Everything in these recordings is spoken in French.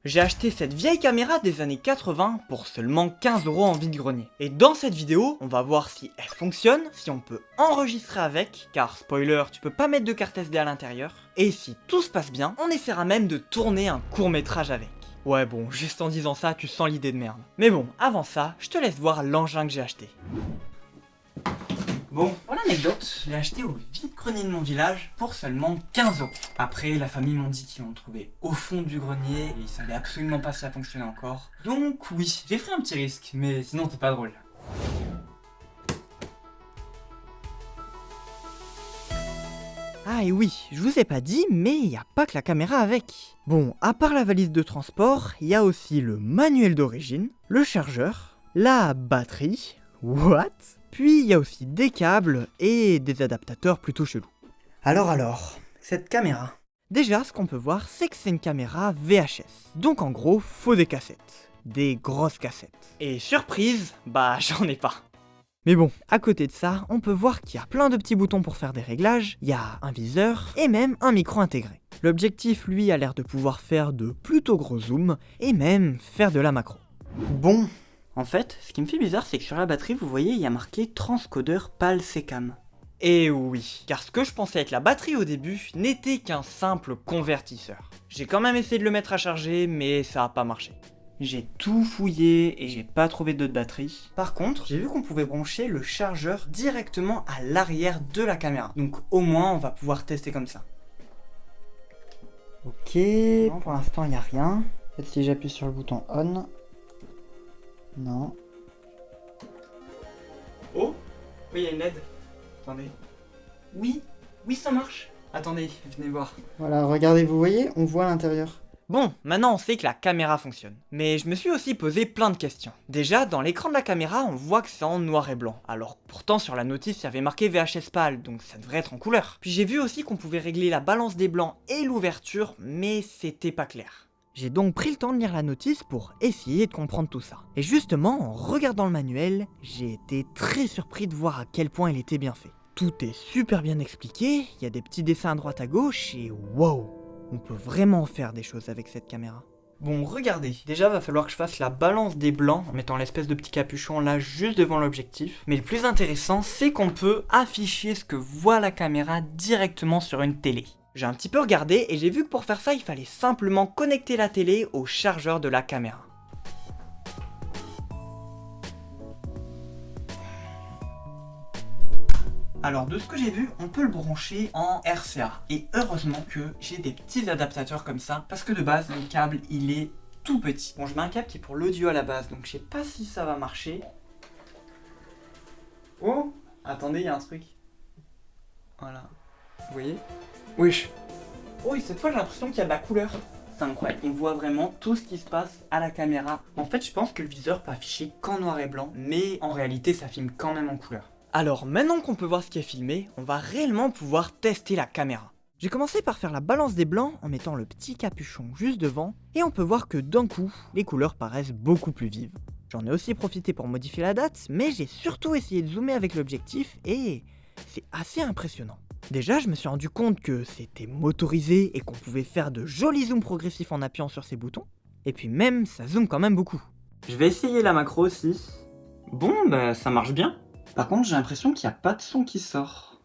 J'ai acheté cette vieille caméra des années 80 pour seulement 15 € en vide-grenier. Et dans cette vidéo, on va voir si elle fonctionne, si on peut enregistrer avec, car spoiler, tu peux pas mettre de carte SD à l'intérieur. Et si tout se passe bien, on essaiera même de tourner un court-métrage avec. Ouais bon, juste en disant ça, tu sens l'idée de merde. Mais bon, avant ça, je te laisse voir l'engin que j'ai acheté. Bon, pour l'anecdote, je l'ai acheté au vide-grenier de mon village pour seulement 15 €. Après, la famille m'ont dit qu'ils l'ont trouvé au fond du grenier et ils savaient absolument pas si ça fonctionnait encore. Donc oui, j'ai pris un petit risque, mais sinon c'est pas drôle. Ah et oui, je vous ai pas dit, mais il n'y a pas que la caméra avec. Bon, à part la valise de transport, il y a aussi le manuel d'origine, le chargeur, la batterie, what? Puis il y a aussi des câbles et des adaptateurs plutôt chelous. Alors, cette caméra. Déjà, ce qu'on peut voir, c'est que c'est une caméra VHS. Donc en gros, faut des cassettes. Des grosses cassettes. Et surprise, bah j'en ai pas. Mais bon, à côté de ça, on peut voir qu'il y a plein de petits boutons pour faire des réglages, il y a un viseur et même un micro intégré. L'objectif, lui, a l'air de pouvoir faire de plutôt gros zooms et même faire de la macro. Bon, en fait, ce qui me fait bizarre, c'est que sur la batterie, vous voyez, il y a marqué transcodeur PAL SECAM. Et oui, car ce que je pensais être la batterie au début n'était qu'un simple convertisseur. J'ai quand même essayé de le mettre à charger, mais ça a pas marché. J'ai tout fouillé et j'ai pas trouvé d'autres batteries. Par contre, j'ai vu qu'on pouvait brancher le chargeur directement à l'arrière de la caméra. Donc au moins, on va pouvoir tester comme ça. Ok, non, pour l'instant, il n'y a rien. Peut-être si j'appuie sur le bouton on. Non. Oh, oui, il y a une LED. Attendez. Oui, ça marche. Attendez, venez voir. Voilà, regardez, vous voyez, on voit à l'intérieur. Bon, maintenant on sait que la caméra fonctionne. Mais je me suis aussi posé plein de questions. Déjà, dans l'écran de la caméra, on voit que c'est en noir et blanc. Alors pourtant sur la notice, il y avait marqué VHS PAL, donc ça devrait être en couleur. Puis j'ai vu aussi qu'on pouvait régler la balance des blancs et l'ouverture, mais c'était pas clair. J'ai donc pris le temps de lire la notice pour essayer de comprendre tout ça. Et justement, en regardant le manuel, j'ai été très surpris de voir à quel point il était bien fait. Tout est super bien expliqué, il y a des petits dessins à droite à gauche et wow! On peut vraiment faire des choses avec cette caméra. Bon, regardez, déjà va falloir que je fasse la balance des blancs en mettant l'espèce de petit capuchon là juste devant l'objectif. Mais le plus intéressant, c'est qu'on peut afficher ce que voit la caméra directement sur une télé. J'ai un petit peu regardé et j'ai vu que pour faire ça, il fallait simplement connecter la télé au chargeur de la caméra. Alors de ce que j'ai vu, on peut le brancher en RCA. Et heureusement que j'ai des petits adaptateurs comme ça, parce que de base, le câble, il est tout petit. Bon, je mets un câble qui est pour l'audio à la base, donc je sais pas si ça va marcher. Oh, attendez, il y a un truc. Voilà. Vous voyez? Oui. Oui, cette fois j'ai l'impression qu'il y a de la couleur. C'est incroyable, on voit vraiment tout ce qui se passe à la caméra. En fait, je pense que le viseur peut afficher qu'en noir et blanc, mais en réalité, ça filme quand même en couleur. Alors maintenant qu'on peut voir ce qui est filmé, on va réellement pouvoir tester la caméra. J'ai commencé par faire la balance des blancs en mettant le petit capuchon juste devant, et on peut voir que d'un coup, les couleurs paraissent beaucoup plus vives. J'en ai aussi profité pour modifier la date, mais j'ai surtout essayé de zoomer avec l'objectif, et c'est assez impressionnant. Déjà, je me suis rendu compte que c'était motorisé et qu'on pouvait faire de jolis zooms progressifs en appuyant sur ces boutons, et puis même, ça zoome quand même beaucoup. Je vais essayer la macro aussi. Bon, bah ça marche bien. Par contre, j'ai l'impression qu'il n'y a pas de son qui sort.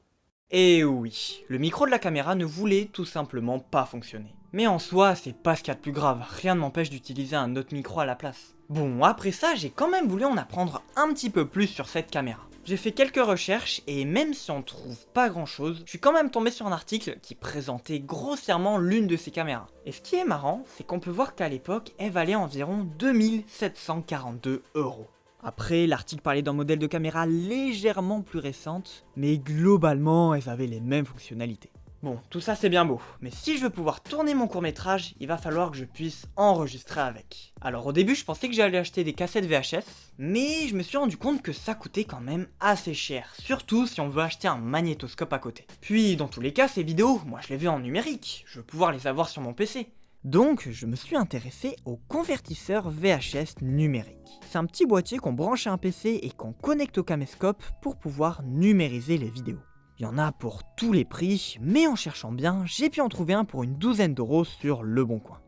Et oui, le micro de la caméra ne voulait tout simplement pas fonctionner. Mais en soi, c'est pas ce qu'il y a de plus grave, rien ne m'empêche d'utiliser un autre micro à la place. Bon, après ça, j'ai quand même voulu en apprendre un petit peu plus sur cette caméra. J'ai fait quelques recherches et même si on trouve pas grand chose, je suis quand même tombé sur un article qui présentait grossièrement l'une de ces caméras. Et ce qui est marrant, c'est qu'on peut voir qu'à l'époque, elle valait environ 2742 €. Après, l'article parlait d'un modèle de caméra légèrement plus récente, mais globalement, elles avaient les mêmes fonctionnalités. Bon, tout ça c'est bien beau, mais si je veux pouvoir tourner mon court-métrage, il va falloir que je puisse enregistrer avec. Alors au début, je pensais que j'allais acheter des cassettes VHS, mais je me suis rendu compte que ça coûtait quand même assez cher, surtout si on veut acheter un magnétoscope à côté. Puis dans tous les cas, ces vidéos, moi je les veux en numérique, je veux pouvoir les avoir sur mon PC. Donc, je me suis intéressé au convertisseur VHS numérique. C'est un petit boîtier qu'on branche à un PC et qu'on connecte au caméscope pour pouvoir numériser les vidéos. Il y en a pour tous les prix, mais en cherchant bien, j'ai pu en trouver un pour une douzaine d'euros sur Le Bon Coin.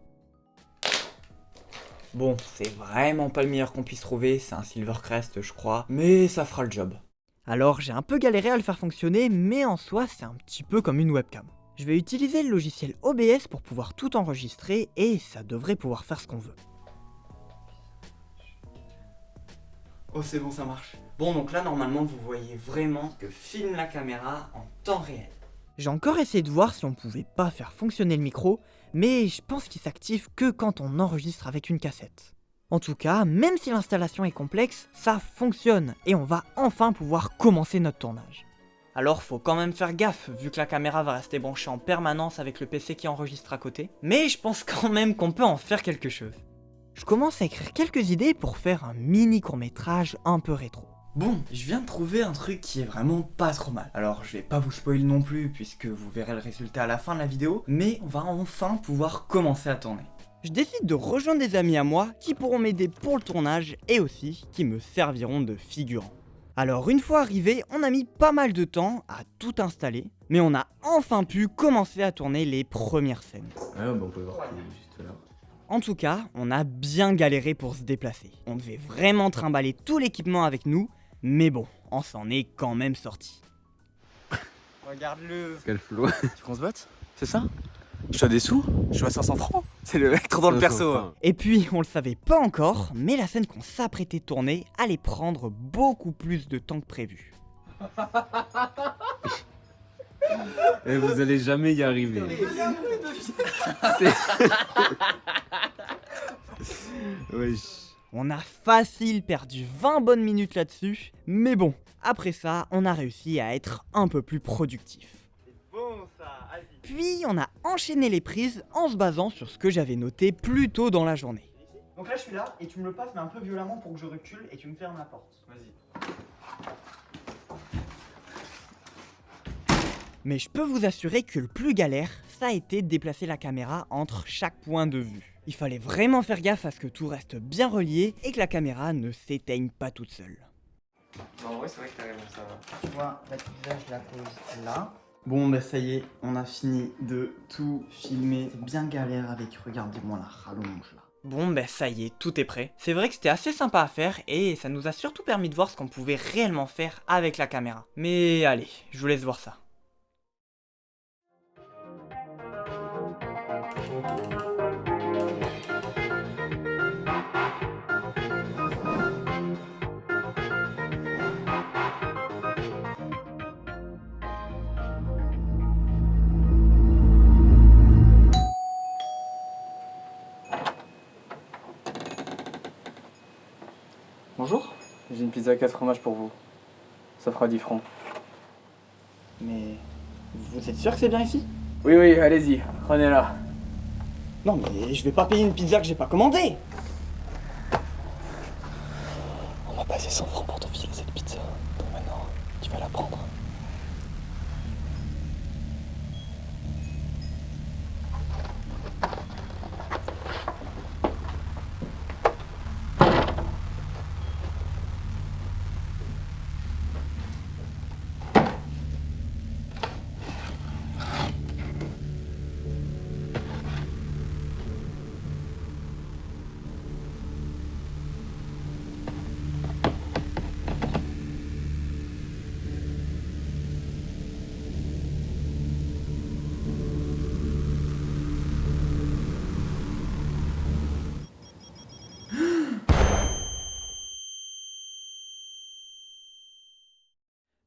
Bon, c'est vraiment pas le meilleur qu'on puisse trouver, c'est un Silvercrest je crois, mais ça fera le job. Alors j'ai un peu galéré à le faire fonctionner, mais en soi c'est un petit peu comme une webcam. Je vais utiliser le logiciel OBS pour pouvoir tout enregistrer et ça devrait pouvoir faire ce qu'on veut. Oh c'est bon, ça marche. Bon donc là normalement vous voyez vraiment que filme la caméra en temps réel. J'ai encore essayé de voir si on pouvait pas faire fonctionner le micro, mais je pense qu'il s'active que quand on enregistre avec une cassette. En tout cas, même si l'installation est complexe, ça fonctionne et on va enfin pouvoir commencer notre tournage. Alors faut quand même faire gaffe vu que la caméra va rester branchée en permanence avec le PC qui enregistre à côté, mais je pense quand même qu'on peut en faire quelque chose. Je commence à écrire quelques idées pour faire un mini court-métrage un peu rétro. Bon, je viens de trouver un truc qui est vraiment pas trop mal. Alors je vais pas vous spoiler non plus puisque vous verrez le résultat à la fin de la vidéo, mais on va enfin pouvoir commencer à tourner. Je décide de rejoindre des amis à moi qui pourront m'aider pour le tournage et aussi qui me serviront de figurant. Alors une fois arrivé, on a mis pas mal de temps à tout installer, mais on a enfin pu commencer à tourner les premières scènes. Ah bah on peut voir qu'il est juste là. En tout cas, on a bien galéré pour se déplacer. On devait vraiment trimballer tout l'équipement avec nous, mais bon, on s'en est quand même sorti. Regarde-le. Quel flow. Tu veux qu'on se batte? C'est ça? Je dois des sous? Je dois 500 francs? C'est le mec trop dans le perso. Hein. Et puis, on le savait pas encore, mais la scène qu'on s'apprêtait de tourner allait prendre beaucoup plus de temps que prévu. Et vous allez jamais y arriver. Wesh. On a facile perdu 20 bonnes minutes là-dessus, mais bon, après ça, on a réussi à être un peu plus productif. Bon ça, allez. Puis, on a enchaîné les prises en se basant sur ce que j'avais noté plus tôt dans la journée. Donc là je suis là et tu me le passes mais un peu violemment pour que je recule et tu me fermes la porte. Vas-y. Mais je peux vous assurer que le plus galère, ça a été de déplacer la caméra entre chaque point de vue. Il fallait vraiment faire gaffe à ce que tout reste bien relié et que la caméra ne s'éteigne pas toute seule. En vrai c'est vrai que t'as raison, ça va. Tu vois, la pizza je la pose là. Bon bah ça y est, on a fini de tout filmer. C'est bien galère avec, regardez-moi la rallonge là. Bon ben ça y est, tout est prêt. C'est vrai que c'était assez sympa à faire et ça nous a surtout permis de voir ce qu'on pouvait réellement faire avec la caméra. Mais allez, je vous laisse voir ça. Bonjour, j'ai une pizza à 4 fromages pour vous. Ça fera 10 francs. Mais vous êtes sûr que c'est bien ici? Oui, oui, allez-y, prenez-la. Non mais je vais pas payer une pizza que j'ai pas commandée. On m'a passé 100 francs pour te filer cette pizza. Donc maintenant, tu vas la prendre.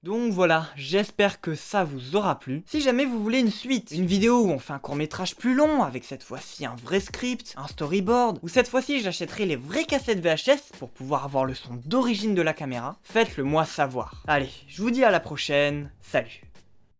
Donc voilà, j'espère que ça vous aura plu. Si jamais vous voulez une suite, une vidéo où on fait un court-métrage plus long, avec cette fois-ci un vrai script, un storyboard, ou cette fois-ci j'achèterai les vraies cassettes VHS pour pouvoir avoir le son d'origine de la caméra, faites-le moi savoir. Allez, je vous dis à la prochaine, salut.